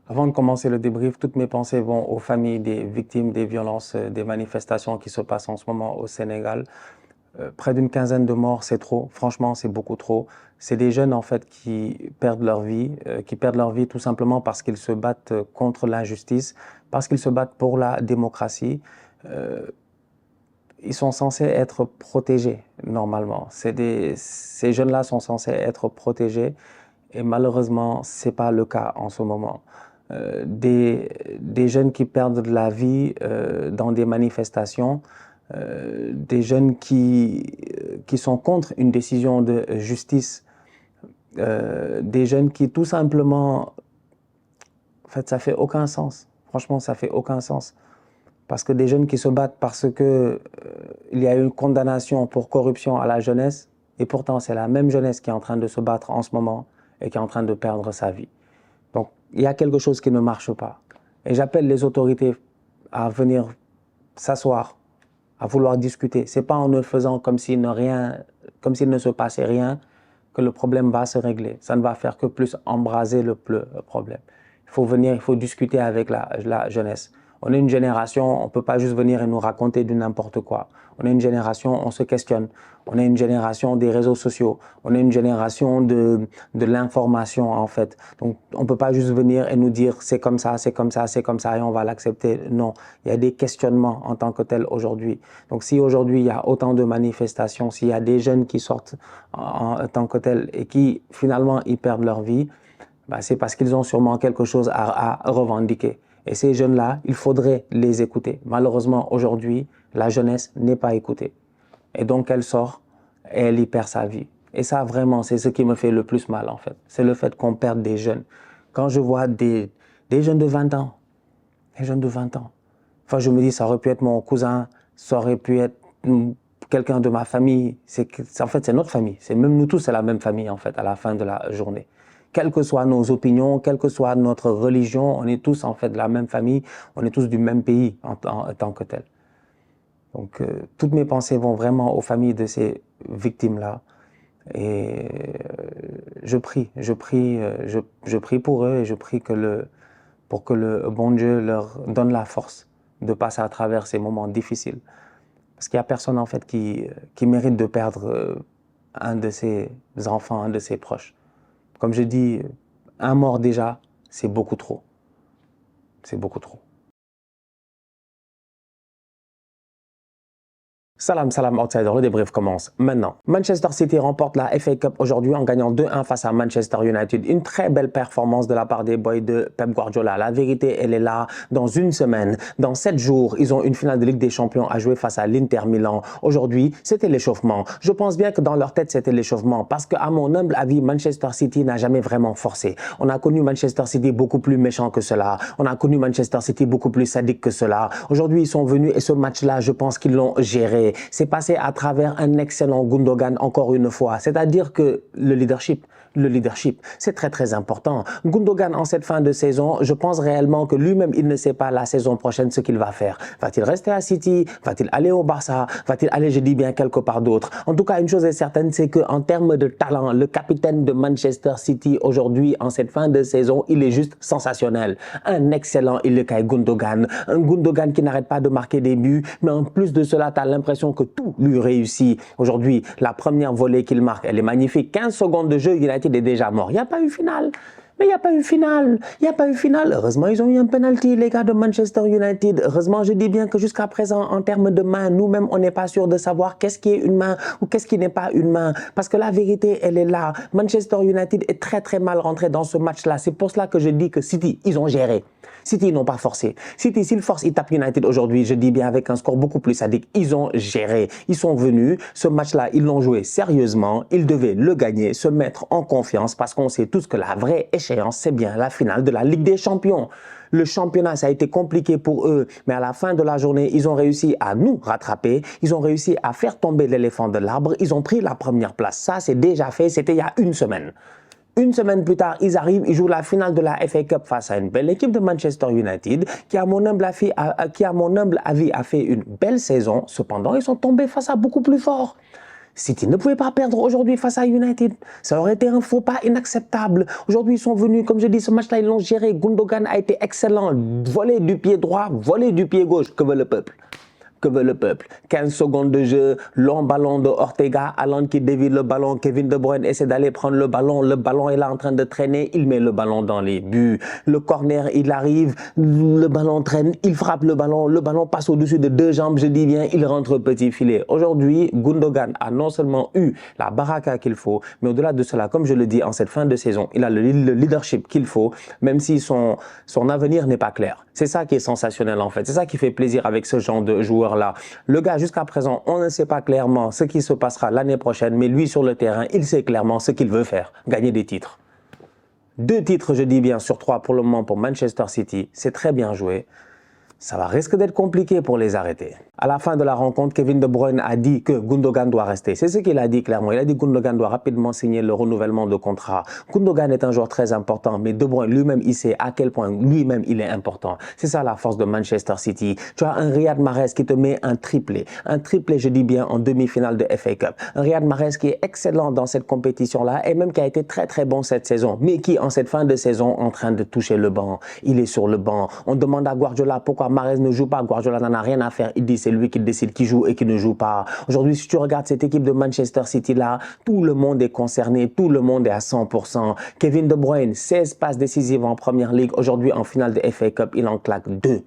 Avant de commencer le débrief, toutes mes pensées vont aux familles des victimes des violences, des manifestations qui se passent en ce moment au Sénégal. Près d'une quinzaine de morts, c'est trop. Franchement, c'est beaucoup trop. C'est des jeunes en fait qui perdent leur vie tout simplement parce qu'ils se battent contre l'injustice, parce qu'ils se battent pour la démocratie. Euh, Ils sont censés être protégés normalement. Ces jeunes-là sont censés être protégés et malheureusement, c'est pas le cas en ce moment. Des jeunes qui perdent la vie dans des manifestations, des jeunes qui sont contre une décision de justice, des jeunes qui tout simplement, en fait, ça fait aucun sens. Franchement, ça fait aucun sens. Parce que des jeunes qui se battent parce que il y a une condamnation pour corruption à la jeunesse, et pourtant c'est la même jeunesse qui est en train de se battre en ce moment et qui est en train de perdre sa vie. Donc il y a quelque chose qui ne marche pas. Et j'appelle les autorités à venir s'asseoir, à vouloir discuter. C'est pas en ne faisant comme s'il ne se passait rien que le problème va se régler. Ça ne va faire que plus embraser le problème. Il faut venir, il faut discuter avec la jeunesse. On est une génération, on ne peut pas juste venir et nous raconter du n'importe quoi. On est une génération, on se questionne. On est une génération des réseaux sociaux. On est une génération de l'information, en fait. Donc, on ne peut pas juste venir et nous dire c'est comme ça, c'est comme ça, c'est comme ça et on va l'accepter. Non, il y a des questionnements en tant que tels aujourd'hui. Donc, si aujourd'hui il y a autant de manifestations, s'il y a des jeunes qui sortent en tant que tels et qui finalement ils perdent leur vie, bah, c'est parce qu'ils ont sûrement quelque chose à revendiquer. Et ces jeunes-là, il faudrait les écouter. Malheureusement, aujourd'hui, la jeunesse n'est pas écoutée. Et donc, elle sort et elle y perd sa vie. Et ça, vraiment, c'est ce qui me fait le plus mal, en fait. C'est le fait qu'on perde des jeunes. Quand je vois des jeunes de 20 ans, des jeunes de 20 ans, enfin, je me dis, ça aurait pu être mon cousin, ça aurait pu être quelqu'un de ma famille. En fait, c'est notre famille. C'est même nous tous, c'est la même famille, en fait, à la fin de la journée. Quelles que soient nos opinions, quelle que soit notre religion, on est tous en fait de la même famille, on est tous du même pays en tant que tel. Donc, toutes mes pensées vont vraiment aux familles de ces victimes-là. Et je prie pour eux et je prie pour que le bon Dieu leur donne la force de passer à travers ces moments difficiles. Parce qu'il n'y a personne en fait qui mérite de perdre un de ses enfants, un de ses proches. Comme je dis, un mort déjà, c'est beaucoup trop. C'est beaucoup trop. Salam, salam, outsider, le débrief commence maintenant. Manchester City remporte la FA Cup aujourd'hui en gagnant 2-1 face à Manchester United. Une très belle performance de la part des boys de Pep Guardiola. La vérité, elle est là. Dans une semaine, dans 7 jours, ils ont une finale de Ligue des Champions à jouer face à l'Inter Milan. Aujourd'hui, c'était l'échauffement. Je pense bien que dans leur tête, c'était l'échauffement parce qu'à mon humble avis, Manchester City n'a jamais vraiment forcé. On a connu Manchester City beaucoup plus méchant que cela. On a connu Manchester City beaucoup plus sadique que cela. Aujourd'hui, ils sont venus et ce match-là, je pense qu'ils l'ont géré. C'est passé à travers un excellent Gundogan encore une fois. C'est-à-dire que le leadership, c'est très très important. Gundogan en cette fin de saison, je pense réellement que lui-même, il ne sait pas la saison prochaine ce qu'il va faire. Va-t-il rester à City? Va-t-il aller au Barça? Va-t-il aller, je dis bien, quelque part d'autre? En tout cas, une chose est certaine, c'est qu'en termes de talent, le capitaine de Manchester City aujourd'hui, en cette fin de saison, il est juste sensationnel. Un excellent Ilkay Gundogan. Un Gundogan qui n'arrête pas de marquer des buts, mais en plus de cela, tu as l'impression que tout lui réussit. Aujourd'hui, la première volée qu'il marque, elle est magnifique. 15 secondes de jeu, United est déjà mort. Il n'y a pas eu finale. Mais il n'y a pas eu finale. Il n'y a pas eu finale. Heureusement, ils ont eu un penalty, les gars de Manchester United. Heureusement, je dis bien que jusqu'à présent, en termes de main, nous-mêmes, on n'est pas sûr de savoir qu'est-ce qui est une main ou qu'est-ce qui n'est pas une main. Parce que la vérité, elle est là. Manchester United est très, très mal rentré dans ce match-là. C'est pour cela que je dis que City, ils ont géré. City, ils n'ont pas forcé. City, s'ils forcent, ils tapent United aujourd'hui, je dis bien avec un score beaucoup plus sadique. Ils ont géré. Ils sont venus. Ce match-là, ils l'ont joué sérieusement. Ils devaient le gagner, se mettre en confiance parce qu'on sait tous que la vraie échéance, c'est bien la finale de la Ligue des Champions. Le championnat, ça a été compliqué pour eux, mais à la fin de la journée, ils ont réussi à nous rattraper. Ils ont réussi à faire tomber l'éléphant de l'arbre. Ils ont pris la première place. Ça, c'est déjà fait. C'était il y a une semaine. Une semaine plus tard, ils arrivent, ils jouent la finale de la FA Cup face à une belle équipe de Manchester United qui, à mon humble avis, a fait une belle saison. Cependant, ils sont tombés face à beaucoup plus fort. City ne pouvait pas perdre aujourd'hui face à United. Ça aurait été un faux pas inacceptable. Aujourd'hui, ils sont venus, comme je dis, ce match-là, ils l'ont géré. Gundogan a été excellent. Volé du pied droit, volé du pied gauche. Que veut le peuple? Que veut le peuple? 15 secondes de jeu, long ballon de Ortega, Haaland qui dévie le ballon, Kevin De Bruyne essaie d'aller prendre le ballon est là en train de traîner, il met le ballon dans les buts, le corner il arrive, le ballon traîne, il frappe le ballon passe au-dessus de deux jambes, je dis bien, il rentre petit filet. Aujourd'hui, Gundogan a non seulement eu la baraka qu'il faut, mais au-delà de cela, comme je le dis, en cette fin de saison, il a le leadership qu'il faut, même si son avenir n'est pas clair. C'est ça qui est sensationnel en fait, c'est ça qui fait plaisir avec ce genre de joueur-là. Le gars, jusqu'à présent, on ne sait pas clairement ce qui se passera l'année prochaine, mais lui sur le terrain, il sait clairement ce qu'il veut faire, gagner des titres. 2 titres, je dis bien, sur 3 pour le moment pour Manchester City, c'est très bien joué. Ça va risque d'être compliqué pour les arrêter. À la fin de la rencontre, Kevin De Bruyne a dit que Gundogan doit rester. C'est ce qu'il a dit clairement. Il a dit que Gundogan doit rapidement signer le renouvellement de contrat. Gundogan est un joueur très important, mais De Bruyne lui-même, il sait à quel point lui-même il est important. C'est ça la force de Manchester City. Tu as un Riyad Mahrez qui te met un triplé, je dis bien, en demi-finale de FA Cup. Un Riyad Mahrez qui est excellent dans cette compétition-là et même qui a été très très bon cette saison, mais qui en cette fin de saison en train de toucher le banc. Il est sur le banc. On demande à Guardiola pourquoi Mahrez ne joue pas. Guardiola n'en a rien à faire. Il dit c'est lui qui décide qui joue et qui ne joue pas. Aujourd'hui, si tu regardes cette équipe de Manchester City là, tout le monde est concerné, tout le monde est à 100%. Kevin De Bruyne, 16 passes décisives en Première Ligue. Aujourd'hui, en finale de FA Cup, il en claque 2.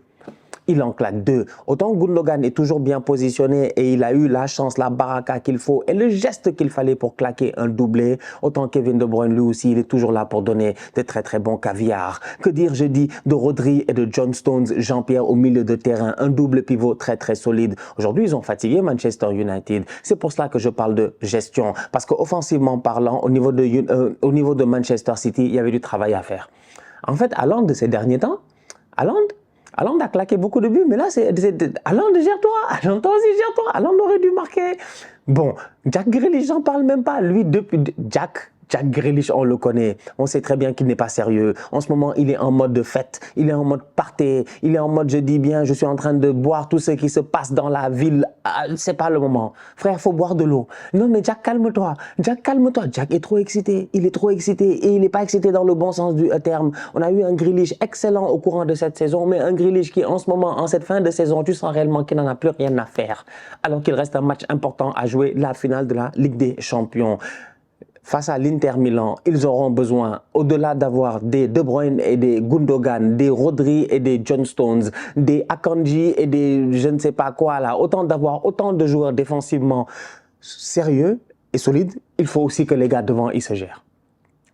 Il en claque 2. Autant Gundogan est toujours bien positionné et il a eu la chance, la baraka qu'il faut et le geste qu'il fallait pour claquer un doublé, autant Kevin De Bruyne lui aussi, il est toujours là pour donner de très très bons caviars. Que dire, je dis, de Rodri et de John Stones, Jean-Pierre au milieu de terrain, un double pivot très très solide. Aujourd'hui, ils ont fatigué Manchester United. C'est pour cela que je parle de gestion. Parce qu'offensivement parlant, au niveau de Manchester City, il y avait du travail à faire. En fait, Haaland de ces derniers temps, Haaland a claqué beaucoup de buts, mais là, Haaland, gère-toi. Haaland, toi aussi, gère-toi. Haaland aurait dû marquer. Bon, Jack Grealish, j'en parle même pas. Lui, depuis Jack Grealish, on le connaît. On sait très bien qu'il n'est pas sérieux. En ce moment, il est en mode de fête. Il est en mode party. Il est en mode, je dis bien, je suis en train de boire tout ce qui se passe dans la ville. Ah, c'est pas le moment. Frère, faut boire de l'eau. Non, mais Jack, calme-toi. Jack, calme-toi. Jack est trop excité. Il est trop excité et il n'est pas excité dans le bon sens du terme. On a eu un Grealish excellent au courant de cette saison, mais un Grealish qui, en ce moment, en cette fin de saison, tu sens réellement qu'il n'en a plus rien à faire. Alors qu'il reste un match important à jouer, la finale de la Ligue des Champions. Face à l'Inter Milan, ils auront besoin, au-delà d'avoir des De Bruyne et des Gundogan, des Rodri et des John Stones, des Akanji et des je ne sais pas quoi là, d'avoir autant de joueurs défensivement sérieux et solides, il faut aussi que les gars devant, ils se gèrent.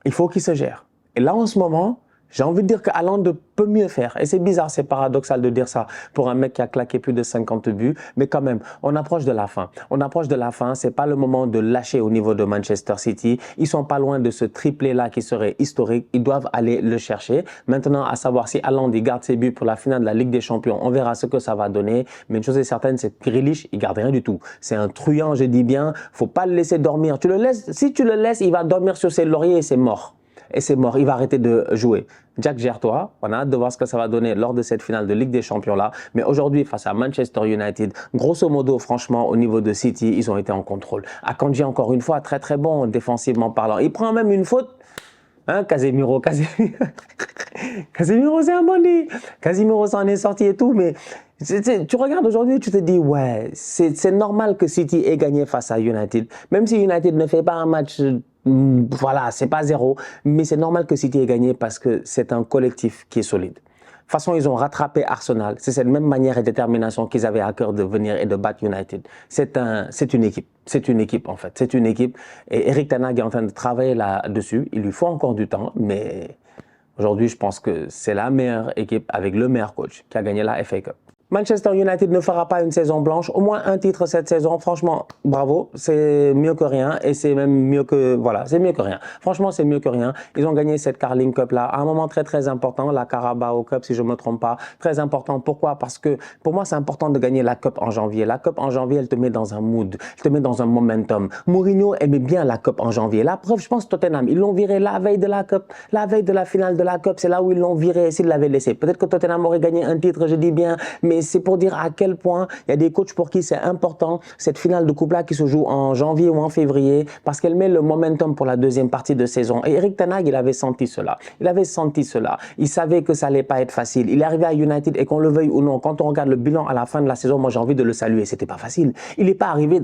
Il faut qu'ils se gèrent. Et là, en ce moment, j'ai envie de dire que Haaland peut mieux faire. Et c'est bizarre, c'est paradoxal de dire ça pour un mec qui a claqué plus de 50 buts. Mais quand même, on approche de la fin. On approche de la fin. C'est pas le moment de lâcher au niveau de Manchester City. Ils sont pas loin de ce triplé-là qui serait historique. Ils doivent aller le chercher. Maintenant, à savoir si Haaland il garde ses buts pour la finale de la Ligue des Champions, on verra ce que ça va donner. Mais une chose est certaine, c'est que Grealish, il garde rien du tout. C'est un truand, je dis bien. Faut pas le laisser dormir. Si tu le laisses, il va dormir sur ses lauriers et c'est mort. Et c'est mort, il va arrêter de jouer. Jack, gère-toi. On a hâte de voir ce que ça va donner lors de cette finale de Ligue des Champions là. Mais aujourd'hui, face à Manchester United, grosso modo, franchement, au niveau de City, ils ont été en contrôle. Akanji, encore une fois, très très bon défensivement parlant. Il prend même une faute. Hein, Casemiro, Casemiro, c'est un bandit. Casemiro s'en est sorti et tout, mais tu regardes aujourd'hui, tu te dis, ouais, c'est normal que City ait gagné face à United. Même si United ne fait pas un match, voilà, c'est pas 0, mais c'est normal que City ait gagné parce que c'est un collectif qui est solide. De toute façon, ils ont rattrapé Arsenal. C'est cette même manière et détermination qu'ils avaient à cœur de venir et de battre United. C'est une équipe. C'est une équipe, en fait. C'est une équipe. Et Erik ten Hag est en train de travailler là-dessus. Il lui faut encore du temps, mais aujourd'hui, je pense que c'est la meilleure équipe avec le meilleur coach qui a gagné la FA Cup. Manchester United ne fera pas une saison blanche, au moins un titre cette saison. Franchement, bravo, c'est mieux que rien et c'est même mieux que, voilà, c'est mieux que rien. Franchement, c'est mieux que rien. Ils ont gagné cette Carling Cup là à un moment très très important, la Carabao Cup si je me trompe pas. Très important. Pourquoi? Parce que pour moi, c'est important de gagner la Cup en janvier. La Cup en janvier, elle te met dans un mood, elle te met dans un momentum. Mourinho aimait bien la Cup en janvier. La preuve, je pense Tottenham, ils l'ont viré la veille de la Cup, la veille de la finale de la Cup, c'est là où ils l'ont viré s'ils l'avaient laissé. Peut-être que Tottenham aurait gagné un titre, je dis bien, mais mais c'est pour dire à quel point il y a des coachs pour qui c'est important cette finale de coupe-là qui se joue en janvier ou en février parce qu'elle met le momentum pour la deuxième partie de saison. Et Erik ten Hag, il avait senti cela. Il avait senti cela. Il savait que ça allait pas être facile. Il est arrivé à United et qu'on le veuille ou non, quand on regarde le bilan à la fin de la saison, moi j'ai envie de le saluer. C'était pas facile. Il n'est pas arrivé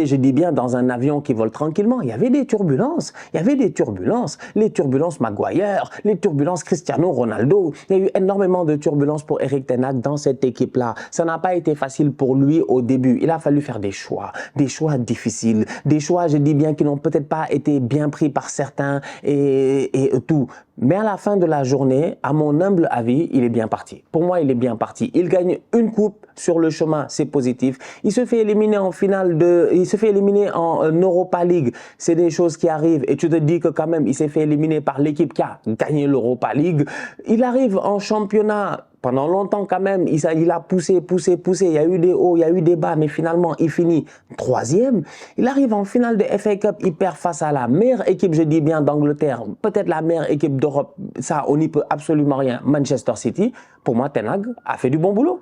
je dis bien, dans un avion qui vole tranquillement. Il y avait des turbulences. Il y avait des turbulences. Les turbulences Maguire, les turbulences Cristiano Ronaldo. Il y a eu énormément de turbulences pour Erik ten Hag dans cette équipe-là. Ça n'a pas été facile pour lui au début. Il a fallu faire des choix difficiles, des choix, je dis bien, qui n'ont peut-être pas été bien pris par certains et tout. Mais à la fin de la journée, à mon humble avis, il est bien parti. Pour moi, il est bien parti. Il gagne une coupe sur le chemin, c'est positif. Il se fait éliminer en finale il se fait éliminer en Europa League. C'est des choses qui arrivent et tu te dis que quand même, il s'est fait éliminer par l'équipe qui a gagné l'Europa League. Il arrive en championnat. Pendant longtemps quand même, il a poussé. Il y a eu des hauts, il y a eu des bas, mais finalement, il finit troisième. Il arrive en finale de FA Cup, il perd face à la meilleure équipe, je dis bien, d'Angleterre, peut-être la meilleure équipe d'Europe. Ça, on n'y peut absolument rien. Manchester City, pour moi, ten Hag a fait du bon boulot.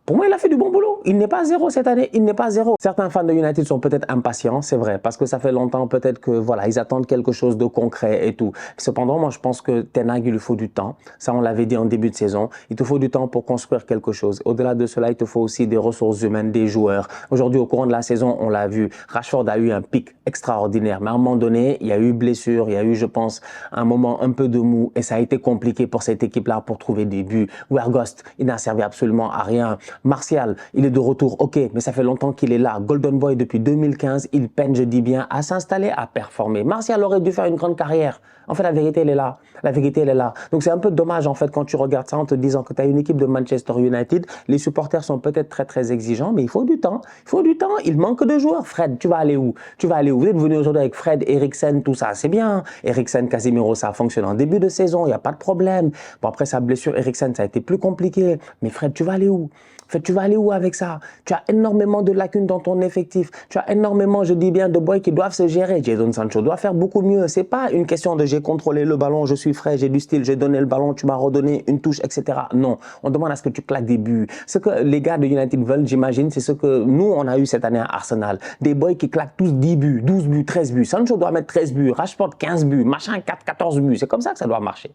Pour moi, il a fait du bon boulot. Il n'est pas zéro cette année. Il n'est pas zéro. Certains fans de United sont peut-être impatients, c'est vrai, parce que ça fait longtemps peut-être que voilà, ils attendent quelque chose de concret et tout. Cependant, moi, je pense que ten Hag, il lui faut du temps. Ça, on l'avait dit en début de saison. Il te faut du temps pour construire quelque chose. Au-delà de cela, il te faut aussi des ressources humaines, des joueurs. Aujourd'hui, au courant de la saison, on l'a vu. Rashford a eu un pic extraordinaire, mais à un moment donné, il y a eu blessure, il y a eu, je pense, un moment un peu de mou, et ça a été compliqué pour cette équipe-là pour trouver des buts. Weghorst, il n'a servi absolument à rien. Martial, il est de retour, ok, mais ça fait longtemps qu'il est là. Golden Boy depuis 2015, il peine, je dis bien, à s'installer, à performer. Martial aurait dû faire une grande carrière. En fait, la vérité, elle est là. La vérité, elle est là. Donc, c'est un peu dommage, en fait, quand tu regardes ça en te disant que tu as une équipe de Manchester United. Les supporters sont peut-être très, très exigeants, mais il faut du temps. Il faut du temps. Il manque de joueurs. Fred, tu vas aller où? Tu vas aller où? Vous êtes venu aujourd'hui avec Fred, Eriksen, tout ça. C'est bien. Eriksen, Casemiro, ça fonctionne en début de saison. Il n'y a pas de problème. Bon, après sa blessure, Eriksen, ça a été plus compliqué. Mais Fred, tu vas aller où? Fred, tu vas aller où avec ça? Tu as énormément de lacunes dans ton effectif. Tu as énormément, je dis bien, de boys qui doivent se gérer. Jadon Sancho doit faire beaucoup mieux. C'est pas une question de j'ai contrôlé le ballon, je suis frais, j'ai du style, j'ai donné le ballon, tu m'as redonné une touche, etc. Non, on demande à ce que tu claques des buts. Ce que les gars de United veulent, j'imagine, c'est ce que nous, on a eu cette année à Arsenal. Des boys qui claquent tous 10 buts, 12 buts, 13 buts. Sancho doit mettre 13 buts, Rashford 15 buts, machin 4, 14 buts. C'est comme ça que ça doit marcher.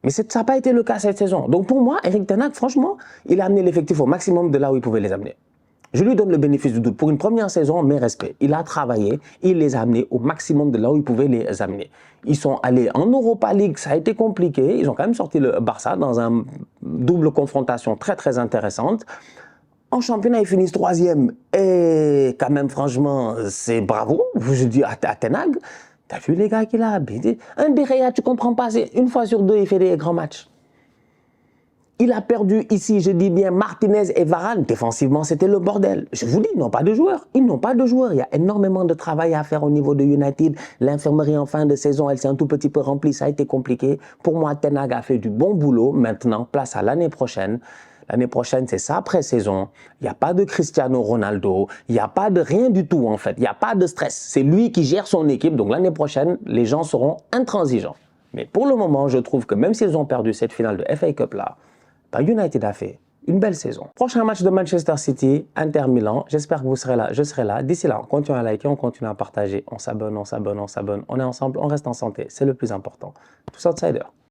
Mais ça n'a pas été le cas cette saison. Donc pour moi, Erik ten Hag, franchement, il a amené l'effectif au maximum de là où il pouvait les amener. Je lui donne le bénéfice du doute. Pour une première saison, mes respects. Il a travaillé, il les a amenés au maximum de là où il pouvait les amener. Ils sont allés en Europa League, ça a été compliqué. Ils ont quand même sorti le Barça dans une double confrontation très très intéressante. En championnat, ils finissent troisième. Et quand même, franchement, c'est bravo. Je dis à ten Hag, t'as vu les gars qu'il a habité? Un De Gea, tu comprends pas, c'est une fois sur deux, il fait des grands matchs. Il a perdu ici, je dis bien, Martinez et Varane. Défensivement, c'était le bordel. Je vous dis, ils n'ont pas de joueurs. Ils n'ont pas de joueurs. Il y a énormément de travail à faire au niveau de United. L'infirmerie en fin de saison, elle s'est un tout petit peu remplie. Ça a été compliqué. Pour moi, ten Hag a fait du bon boulot. Maintenant, place à l'année prochaine. L'année prochaine, c'est sa pré-saison. Il n'y a pas de Cristiano Ronaldo. Il n'y a pas de rien du tout, en fait. Il n'y a pas de stress. C'est lui qui gère son équipe. Donc, l'année prochaine, les gens seront intransigeants. Mais pour le moment, je trouve que même s'ils ont perdu cette finale de FA Cup là, United a fait une belle saison. Prochain match de Manchester City, Inter Milan. J'espère que vous serez là, je serai là. D'ici là, on continue à liker, on continue à partager. On s'abonne, on s'abonne, on s'abonne. On est ensemble, on reste en santé. C'est le plus important. Tous outsiders.